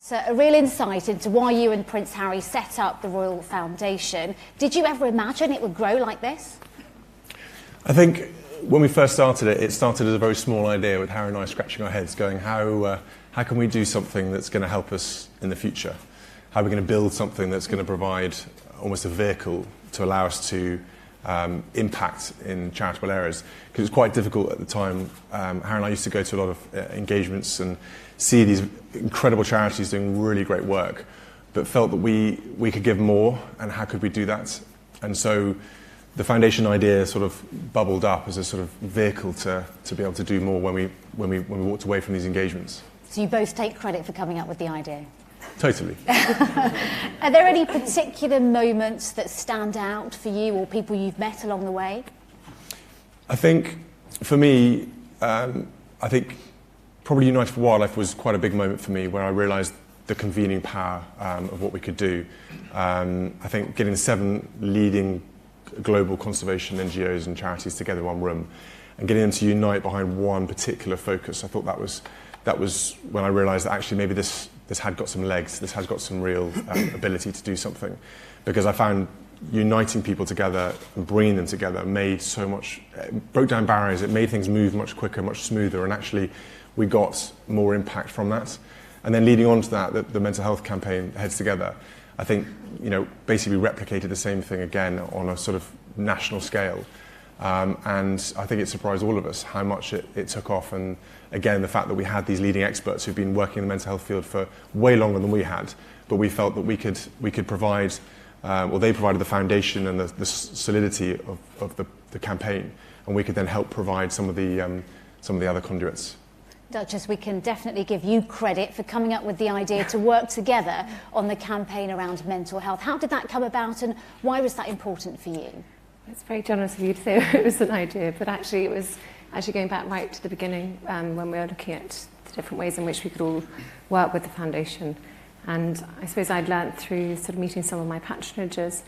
So a real insight into why you and Prince Harry set up the Royal Foundation. Did you ever imagine it would grow like this? I think when we first started it, it started as a very small idea with Harry and I scratching our heads going, how can we do something that's going to help us in the future? How are we going to build something that's going to provide almost a vehicle to allow us to impact in charitable areas? Because it was quite difficult at the time. Harry and I used to go to a lot of engagements and see these incredible charities doing really great work, but felt that we could give more, and how could we do that? And so the foundation idea sort of bubbled up as a sort of vehicle to be able to do more when we walked away from these engagements. So you both take credit for coming up with the idea? Totally. Are there any particular moments that stand out for you or people you've met along the way? I think, for me, I think probably United for Wildlife was quite a big moment for me, where I realised the convening power of what we could do. I think getting 7 leading global conservation NGOs and charities together in one room and getting them to unite behind one particular focus, I thought that was when I realised that actually maybe this had got some legs, this has got some real ability to do something. Because I found uniting people together and bringing them together made so much, broke down barriers, it made things move much quicker, much smoother, and actually we got more impact from that. And then leading on to that, the mental health campaign, Heads Together, I think, basically replicated the same thing again on a sort of national scale. And I think it surprised all of us how much it took off. And again, the fact that we had these leading experts who've been working in the mental health field for way longer than we had, but we felt that we could provide, they provided the foundation and the solidity of the campaign, and we could then help provide some of the other conduits. Duchess, we can definitely give you credit for coming up with the idea to work together on the campaign around mental health. How did that come about, and why was that important for you? It's very generous of you to say it was an idea, but actually it was going back right to the beginning when we were looking at the different ways in which we could all work with the foundation. And I suppose I'd learnt through sort of meeting some of my patronages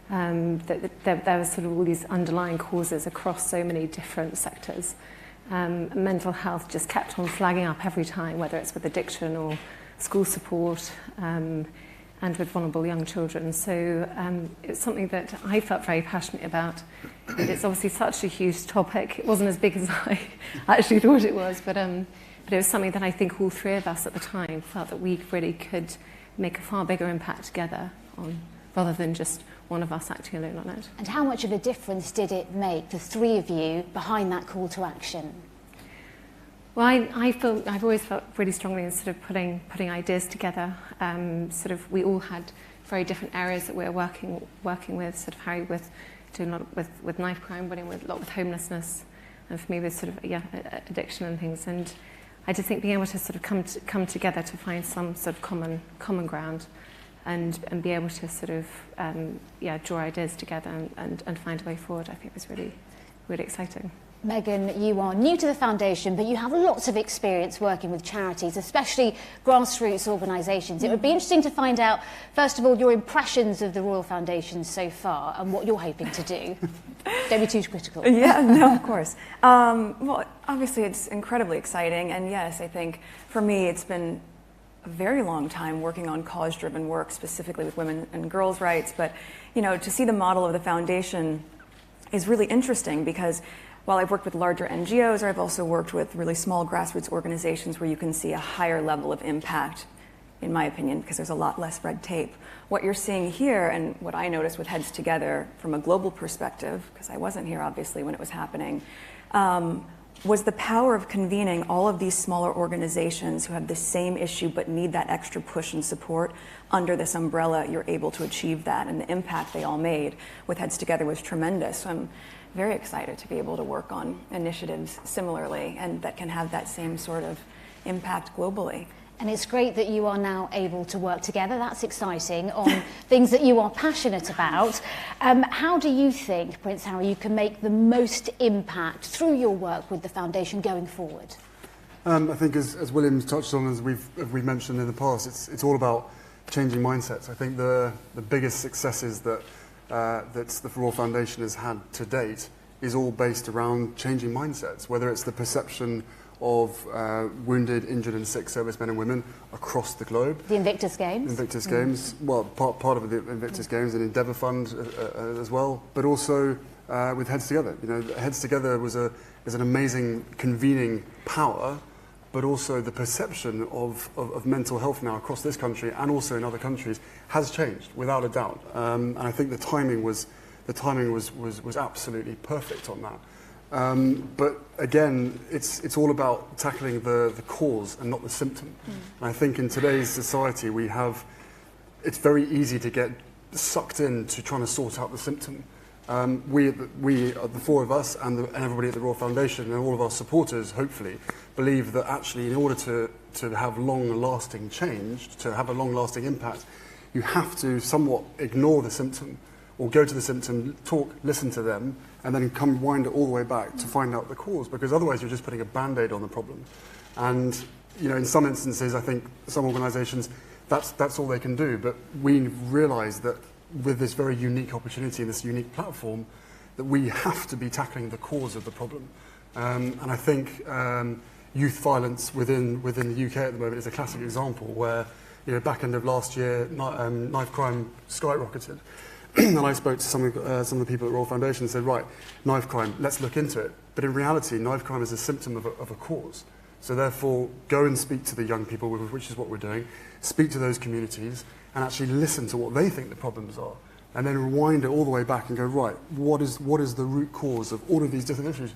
that there was sort of all these underlying causes across so many different sectors. Mental health just kept on flagging up every time, whether it's with addiction or school support, and with vulnerable young children. So it's something that I felt very passionate about. It's obviously such a huge topic. It wasn't as big as I actually thought it was, but it was something that I think all 3 of us at the time felt that we really could make a far bigger impact together on, rather than just one of us acting alone on it. And how much of a difference did it make, the 3 of you, behind that call to action? Well, I've always felt really strongly in sort of putting ideas together. Sort of, we all had very different areas that we were working with. Sort of Harry doing a lot with knife crime, William with a lot with homelessness, and for me with sort of addiction and things. And I just think being able to sort of come together to find some sort of common ground, and be able to sort of draw ideas together and find a way forward, I think was really, really exciting. Megan, you are new to the foundation, but you have lots of experience working with charities, especially grassroots organisations. It would be interesting to find out, first of all, your impressions of the Royal Foundation so far and what you're hoping to do. Don't be too critical. Yeah, no, of course. Well, obviously it's incredibly exciting, and yes, I think for me it's been a very long time working on cause-driven work, specifically with women and girls' rights, but to see the model of the foundation is really interesting, because while I've worked with larger NGOs, I've also worked with really small grassroots organizations where you can see a higher level of impact, in my opinion, because there's a lot less red tape. What you're seeing here, and what I noticed with Heads Together from a global perspective, because I wasn't here obviously when it was happening, was the power of convening all of these smaller organizations who have the same issue but need that extra push and support. Under this umbrella, you're able to achieve that, and the impact they all made with Heads Together was tremendous. So I'm very excited to be able to work on initiatives similarly and that can have that same sort of impact globally. And it's great that you are now able to work together. That's exciting, on things that you are passionate about. How do you think, Prince Harry, you can make the most impact through your work with the foundation going forward? I think, as William's touched on, as we've mentioned in the past, it's all about changing mindsets. I think the biggest successes that the Royal Foundation has had to date is all based around changing mindsets, whether it's the perception of wounded, injured and sick servicemen and women across the globe. The Invictus Games. Invictus Games, well, part of the Invictus Games, and Endeavour Fund as well, but also with Heads Together. You know, Heads Together is an amazing convening power, but also the perception of mental health now across this country and also in other countries has changed without a doubt. And I think the timing was absolutely perfect on that. But again, it's all about tackling the cause and not the symptom. And I think in today's society it's very easy to get sucked into trying to sort out the symptom. We, the four of us and everybody at the Royal Foundation and all of our supporters, hopefully, believe that actually in order to have long-lasting change, to have a long-lasting impact, you have to somewhat ignore the symptom or go to the symptom, talk, listen to them, and then wind it all the way back to find out the cause, because otherwise you're just putting a Band-Aid on the problem. And you know, in some instances, I think some organisations, that's all they can do, but we realise that with this very unique opportunity and this unique platform, that we have to be tackling the cause of the problem. And I think youth violence within the UK at the moment is a classic example where, you know, back end of last year, knife crime skyrocketed. And I spoke to some of the people at Royal Foundation and said, right, knife crime, let's look into it. But in reality, knife crime is a symptom of a cause. So therefore, go and speak to the young people, which is what we're doing, speak to those communities, and actually listen to what they think the problems are. And then rewind it all the way back and go, right, what is the root cause of all of these different issues?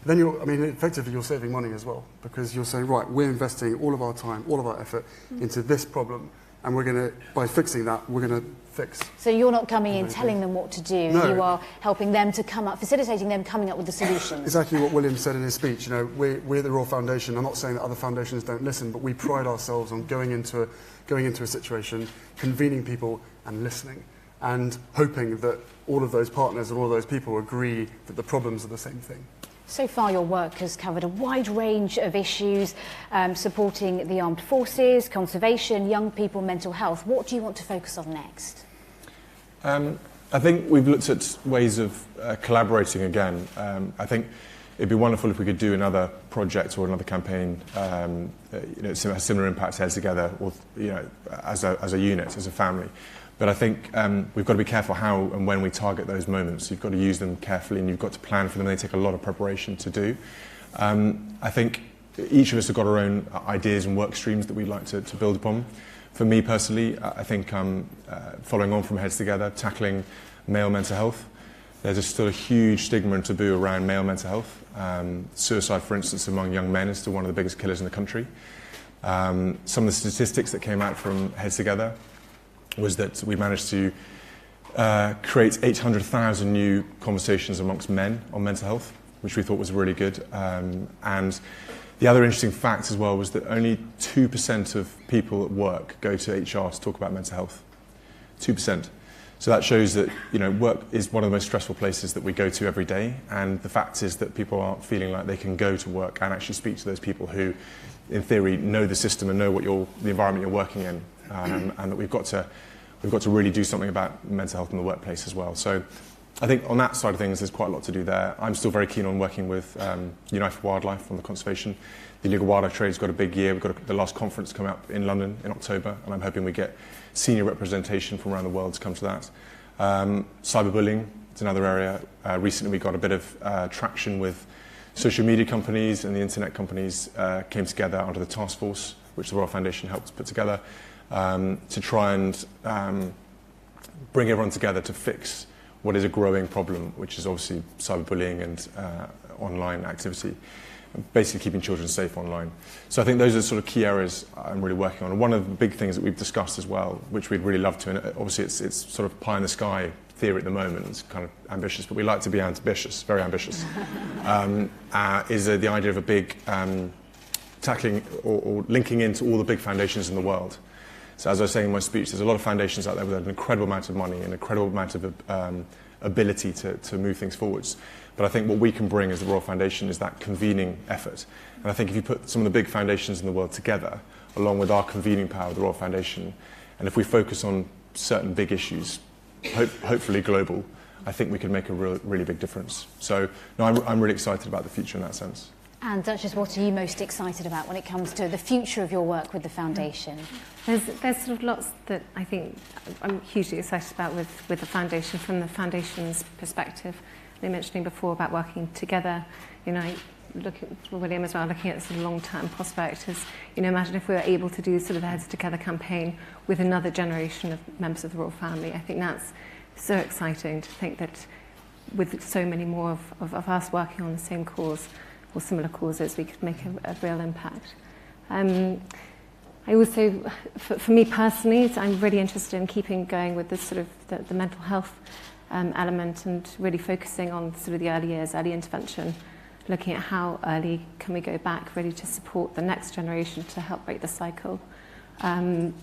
Then effectively you're saving money as well, because you're saying, right, we're investing all of our time, all of our effort into this problem, and we're going to, by fixing that, we're going to fix. So you're not coming in telling them what to do, no. You are helping them to come up, facilitating them coming up with the solutions. Exactly what William said in his speech. You know, we're the Royal Foundation. I'm not saying that other foundations don't listen, but we pride ourselves on going into a situation, convening people and listening, and hoping that all of those partners and all of those people agree that the problems are the same thing. So far, your work has covered a wide range of issues, supporting the armed forces, conservation, young people, mental health. What do you want to focus on next? I think we've looked at ways of collaborating again. I think it'd be wonderful if we could do another project or another campaign, you know, similar impact Heads Together, or you know, as a unit, as a family. But I think we've got to be careful how and when we target those moments. You've got to use them carefully and you've got to plan for them. They take a lot of preparation to do. I think each of us have got our own ideas and work streams that we'd like to build upon. For me personally, I think following on from Heads Together, tackling male mental health. There's still a huge stigma and taboo around male mental health. Suicide, for instance, among young men is still one of the biggest killers in the country. Some of the statistics that came out from Heads Together was that we managed to create 800,000 new conversations amongst men on mental health, which we thought was really good. And the other interesting fact as well was that only 2% of people at work go to HR to talk about mental health. 2%. So that shows that, you know, work is one of the most stressful places that we go to every day, and the fact is that people aren't feeling like they can go to work and actually speak to those people who, in theory, know the system and know what the environment you're working in, and that we've got to really do something about mental health in the workplace as well. So I think on that side of things, there's quite a lot to do there. I'm still very keen on working with Unite for Wildlife on the conservation. The illegal wildlife trade's got a big year. We've got the last conference coming up in London in October, and I'm hoping we get senior representation from around the world to come to that. Cyberbullying is another area. Recently we got a bit of traction with social media companies, and the internet companies came together under the task force, which the Royal Foundation helped put together, to try and bring everyone together to fix what is a growing problem, which is obviously cyberbullying and online activity, basically keeping children safe online. So I think those are the sort of key areas I'm really working on. And one of the big things that we've discussed as well, which we'd really love to, and obviously it's sort of pie in the sky theory at the moment, it's kind of ambitious, but we like to be ambitious, very ambitious, is the idea of a big tackling or linking into all the big foundations in the world. So as I was saying in my speech, there's a lot of foundations out there with an incredible amount of money and an incredible amount of ability to move things forwards. But I think what we can bring as the Royal Foundation is that convening effort. And I think if you put some of the big foundations in the world together, along with our convening power of the Royal Foundation, and if we focus on certain big issues, hopefully global, I think we can make a really big difference. So no, I'm really excited about the future in that sense. And Duchess, what are you most excited about when it comes to the future of your work with the foundation? There's sort of lots that I think I'm hugely excited about with the foundation, from the foundation's perspective. They mentioning before about working together. You know, I look at William as well, looking at sort of long-term prospect as, you know, imagine if we were able to do sort of the Heads Together campaign with another generation of members of the royal family. I think that's so exciting to think that with so many more of us working on the same cause or similar causes, we could make a real impact. I also, for me personally, I'm really interested in keeping going with this sort of the mental health element, and really focusing on sort of the early years, early intervention, looking at how early can we go back really to support the next generation to help break the cycle, and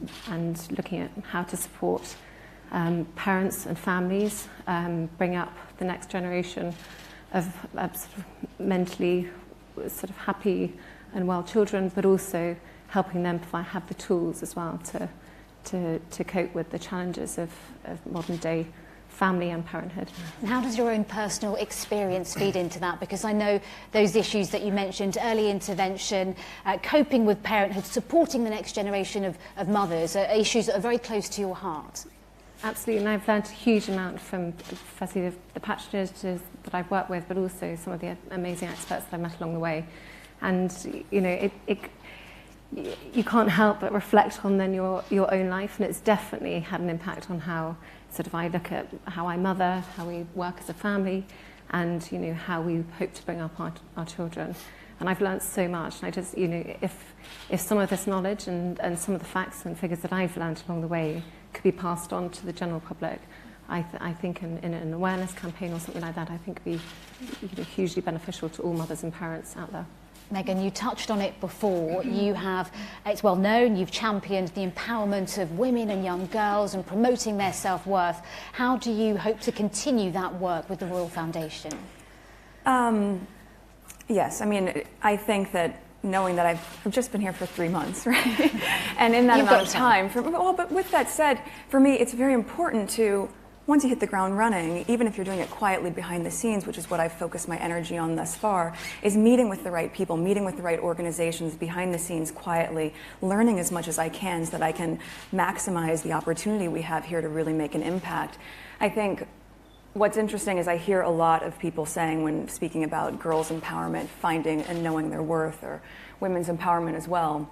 looking at how to support parents and families, bring up the next generation of sort of mentally sort of happy and well children, but also helping them have the tools as well to cope with the challenges of modern day family and parenthood. And how does your own personal experience feed into that? Because I know those issues that you mentioned, early intervention, coping with parenthood, supporting the next generation of mothers, are issues that are very close to your heart. Absolutely, and I've learned a huge amount from, firstly, the patriots that I've worked with, but also some of the amazing experts that I've met along the way. And, you know, you can't help but reflect on then your own life, and it's definitely had an impact on how sort of I look at how I mother, how we work as a family, and, you know, how we hope to bring up our children. And I've learned so much, and I just, you know, if some of this knowledge and some of the facts and figures that I've learned along the way could be passed on to the general public, I think in an awareness campaign or something like that, I think would be, you know, hugely beneficial to all mothers and parents out there. Megan, you touched on it before. You have, it's well known, you've championed the empowerment of women and young girls and promoting their self-worth. How do you hope to continue that work with the Royal Foundation? Yes, I mean, I think that knowing that I've just been here for 3 months, right? And in that amount of time, but with that said, for me, it's very important to, once you hit the ground running, even if you're doing it quietly behind the scenes, which is what I've focused my energy on thus far, is meeting with the right people, meeting with the right organizations behind the scenes quietly, learning as much as I can so that I can maximize the opportunity we have here to really make an impact. I think what's interesting is I hear a lot of people saying, when speaking about girls' empowerment, finding and knowing their worth, or women's empowerment as well,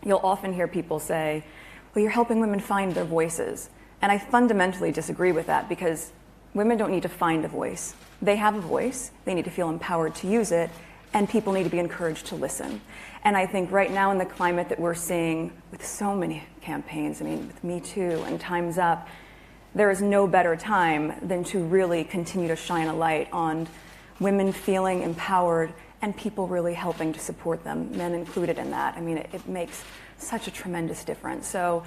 you'll often hear people say, well, you're helping women find their voices. And I fundamentally disagree with that, because women don't need to find a voice. They have a voice, they need to feel empowered to use it, and people need to be encouraged to listen. And I think right now in the climate that we're seeing with so many campaigns, I mean, with Me Too and Time's Up, there is no better time than to really continue to shine a light on women feeling empowered and people really helping to support them, men included in that. I mean, it makes such a tremendous difference. So,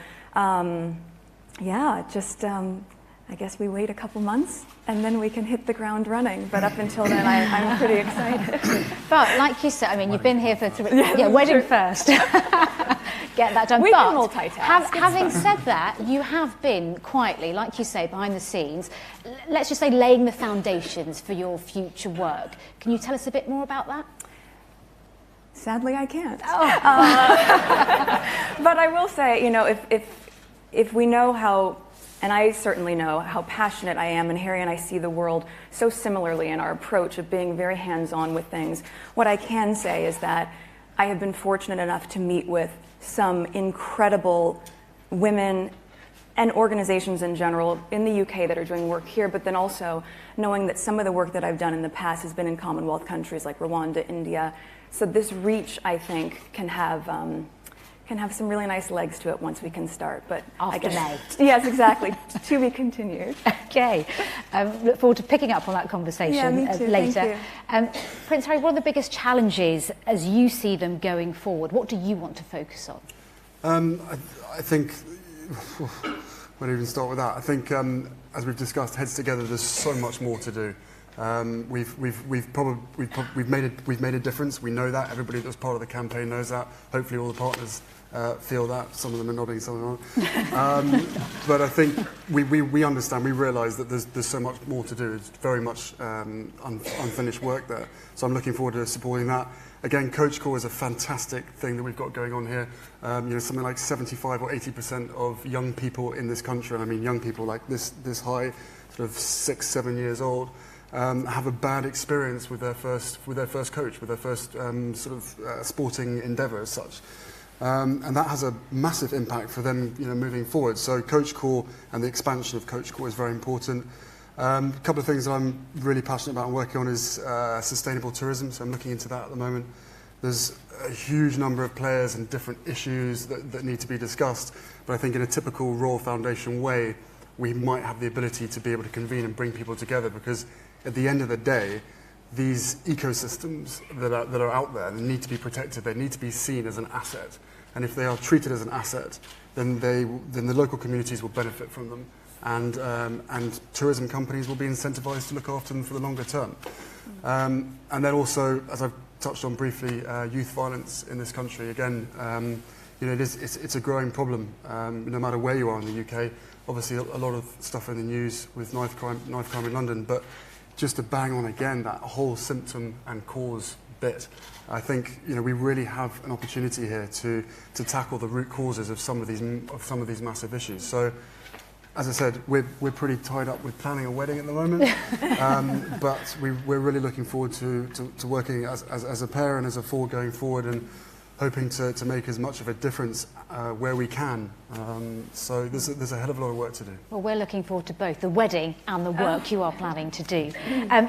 yeah, just I guess we wait a couple months and then we can hit the ground running. But up until then, I'm pretty excited. But like you said, I mean, you've been here for 3... Yeah, wedding first. Get that done. We but can multitask. Having said that, you have been quietly, like you say, behind the scenes, let's just say laying the foundations for your future work. Can you tell us a bit more about that? Sadly, I can't. But I will say, you know, if we know how, and I certainly know how passionate I am, and Harry and I see the world so similarly in our approach of being very hands-on with things, what I can say is that I have been fortunate enough to meet with some incredible women and organizations in general in the UK that are doing work here, but then also knowing that some of the work that I've done in the past has been in Commonwealth countries like Rwanda, India. So this reach, I think, can have some really nice legs to it once we can start. But after May. Yes, exactly. To be continued. Okay. Look forward to picking up on that conversation later. Thank you. Prince Harry, what are the biggest challenges as you see them going forward? What do you want to focus on? I think, where do we even start with that? I think, as we've discussed, Heads Together, there's so much more to do. We've made a difference. We know that. Everybody that was part of the campaign knows that. Hopefully, all the partners feel that. Some of them are nodding, some of them aren't. But I think we understand. We realise that there's so much more to do. It's very much unfinished work there. So I'm looking forward to supporting that. Again, Coach Core is a fantastic thing that we've got going on here. Something like 75 or 80% of young people in this country, and I mean young people like this high, sort of 6, 7 years old, have a bad experience with their first coach, with their first sporting endeavour as such. And that has a massive impact for them, moving forward. So Coach Core and the expansion of Coach Core is very important. A couple of things that I'm really passionate about and working on is sustainable tourism, so I'm looking into that at the moment. There's a huge number of players and different issues that need to be discussed, but I think in a typical Royal Foundation way, we might have the ability to be able to convene and bring people together, because at the end of the day, these ecosystems that are out there need to be protected. They need to be seen as an asset, and if they are treated as an asset, then the local communities will benefit from them. And tourism companies will be incentivized to look after them for the longer term. And then also, as I've touched on briefly, youth violence in this country. Again, it's a growing problem, no matter where you are in the UK. Obviously, a lot of stuff in the news with knife crime in London, but just to bang on again that whole symptom and cause bit, I think we really have an opportunity here to tackle the root causes of some of these massive issues. So, as I said, we're pretty tied up with planning a wedding at the moment, but we're really looking forward to working as a pair and as a four going forward, and hoping to make as much of a difference where we can. So there's a hell of a lot of work to do. Well, we're looking forward to both the wedding and the work you are planning to do.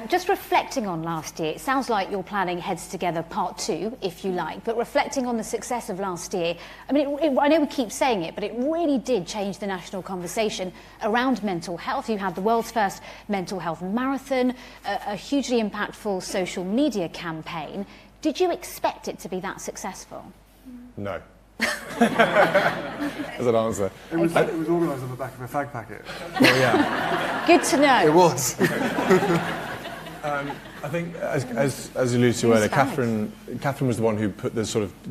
Just reflecting on last year, it sounds like you're planning Heads Together Part 2, if you like, but reflecting on the success of last year, I mean, I know we keep saying it, but it really did change the national conversation around mental health. You had the world's first mental health marathon, a hugely impactful social media campaign. Did you expect it to be that successful? No. As an answer. It was organised on the back of a fag packet. Well, yeah. Good to know. It was. I think, as alluded to earlier, Catherine was the one who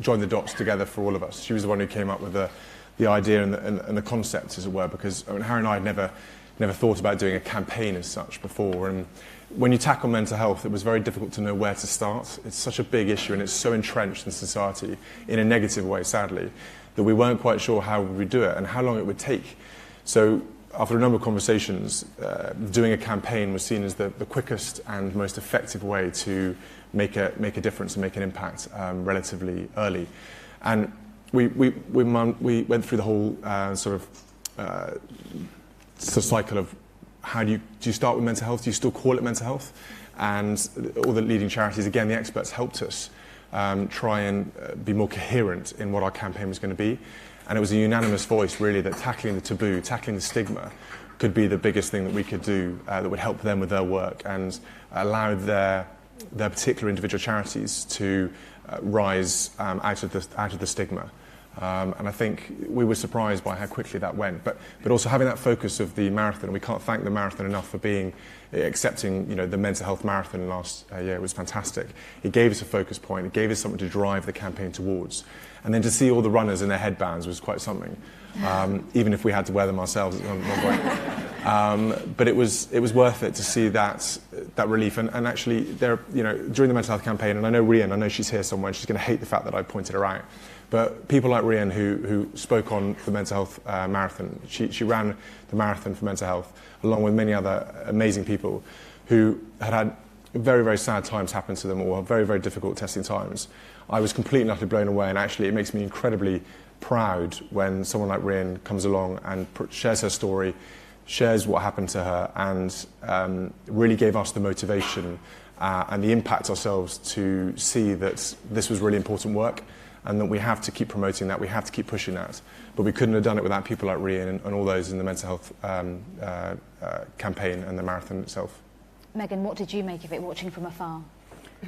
joined the dots together for all of us. She was the one who came up with the idea and the concept, as it were, because Harry and I had never thought about doing a campaign as such before. And when you tackle mental health, it was very difficult to know where to start. It's such a big issue, and it's so entrenched in society, in a negative way, sadly, that we weren't quite sure how we would do it and how long it would take. So after a number of conversations, doing a campaign was seen as the quickest and most effective way to make a difference and make an impact relatively early. And we went through the whole cycle of how do you start with mental health? Do you still call it mental health? And all the leading charities, again, the experts helped us try and be more coherent in what our campaign was going to be. And it was a unanimous voice, really, that tackling the taboo, tackling the stigma could be the biggest thing that we could do that would help them with their work and allow their particular individual charities to rise out of the stigma. And I think we were surprised by how quickly that went. But also having that focus of the marathon, we can't thank the marathon enough for accepting the mental health marathon last year. It was fantastic. It gave us a focus point. It gave us something to drive the campaign towards. And then to see all the runners in their headbands was quite something, even if we had to wear them ourselves at one point. But it was worth it to see that relief. And actually, during the mental health campaign, and I know Rian, I know she's here somewhere, and she's going to hate the fact that I pointed her out. But people like Rian, who spoke on the mental health marathon, she ran the marathon for mental health, along with many other amazing people who had very, very sad times happen to them, or very, very difficult testing times. I was completely and utterly blown away, and actually it makes me incredibly proud when someone like Rian comes along and shares her story, shares what happened to her, and really gave us the motivation and the impact ourselves to see that this was really important work, and that we have to keep promoting that, we have to keep pushing that. But we couldn't have done it without people like Rian and all those in the mental health campaign and the marathon itself. Megan, what did you make of it watching from afar?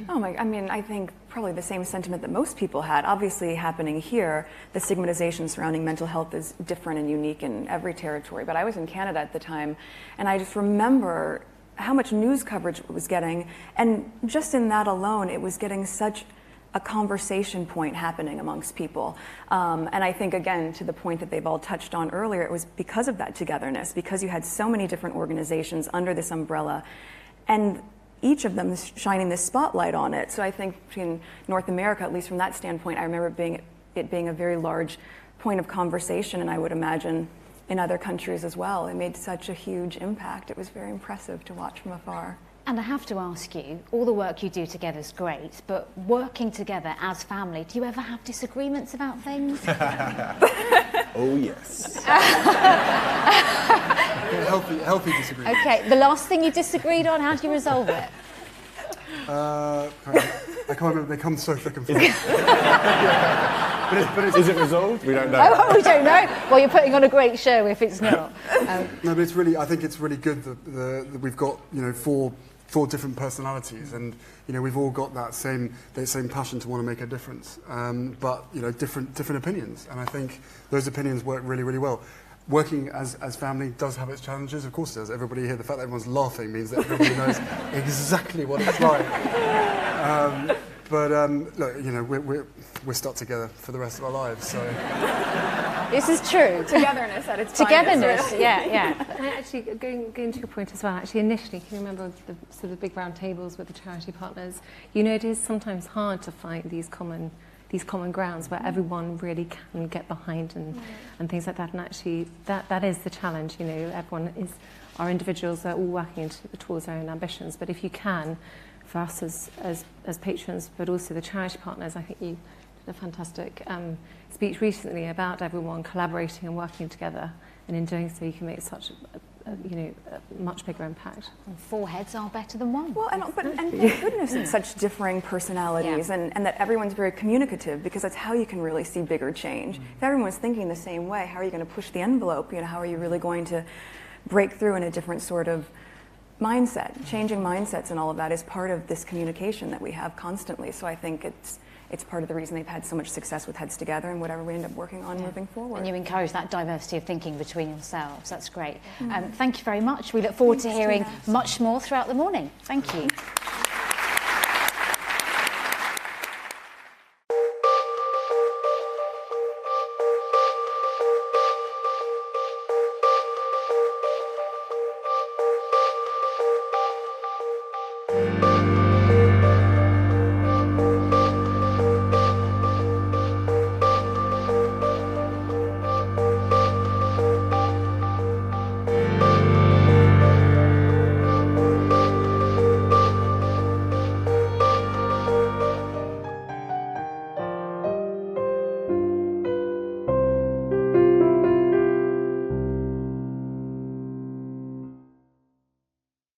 I think probably the same sentiment that most people had. Obviously happening here, the stigmatization surrounding mental health is different and unique in every territory. But I was in Canada at the time, and I just remember how much news coverage it was getting, and just in that alone, it was getting such a conversation point happening amongst people. And I think, again, to the point that they've all touched on earlier, it was because of that togetherness, because you had so many different organizations under this umbrella, and each of them is shining this spotlight on it. So I think in North America, at least from that standpoint, I remember it being a very large point of conversation, and I would imagine in other countries as well. It made such a huge impact. It was very impressive to watch from afar. And I have to ask you, all the work you do together is great, but working together as family, do you ever have disagreements about things? Oh, yes. Healthy disagreement. Okay, the last thing you disagreed on, how do you resolve it? I can't remember, they come so thick and fast. Is it resolved? We don't know. Oh, we don't know. Well, you're putting on a great show if it's not. No, but it's really, I think it's really good that we've got, four different personalities, and we've all got that same passion to want to make a difference, but different opinions, and I think those opinions work really, really well. Working as family does have its challenges, of course it does. Everybody here, the fact that everyone's laughing means that everybody knows exactly what it's like. But look, we're stuck together for the rest of our lives, so. This is true. Togetherness at its Togetherness, finest, really. yeah. And actually, going to your point as well, actually initially, can you remember the sort of big round tables with the charity partners? It is sometimes hard to find these common grounds where everyone really can get behind and things like that. And actually, that is the challenge. Our individuals are all working towards their own ambitions. But if you can, for us as patrons, but also the charity partners, I think you did a fantastic speech recently about everyone collaborating and working together. And in doing so, you can make such a much bigger impact. And 4 heads are better than 1. Well, and thank goodness it's such differing personalities, and that everyone's very communicative, because that's how you can really see bigger change. If everyone's thinking the same way, how are you going to push the envelope? How are you really going to break through in a different sort of mindset? Changing mindsets and all of that is part of this communication that we have constantly. So I think it's part of the reason they've had so much success with Heads Together and whatever we end up working on moving forward. And you encourage that diversity of thinking between yourselves. That's great. Thank you very much. We look forward to hearing much more throughout the morning. Thank you. Thank you.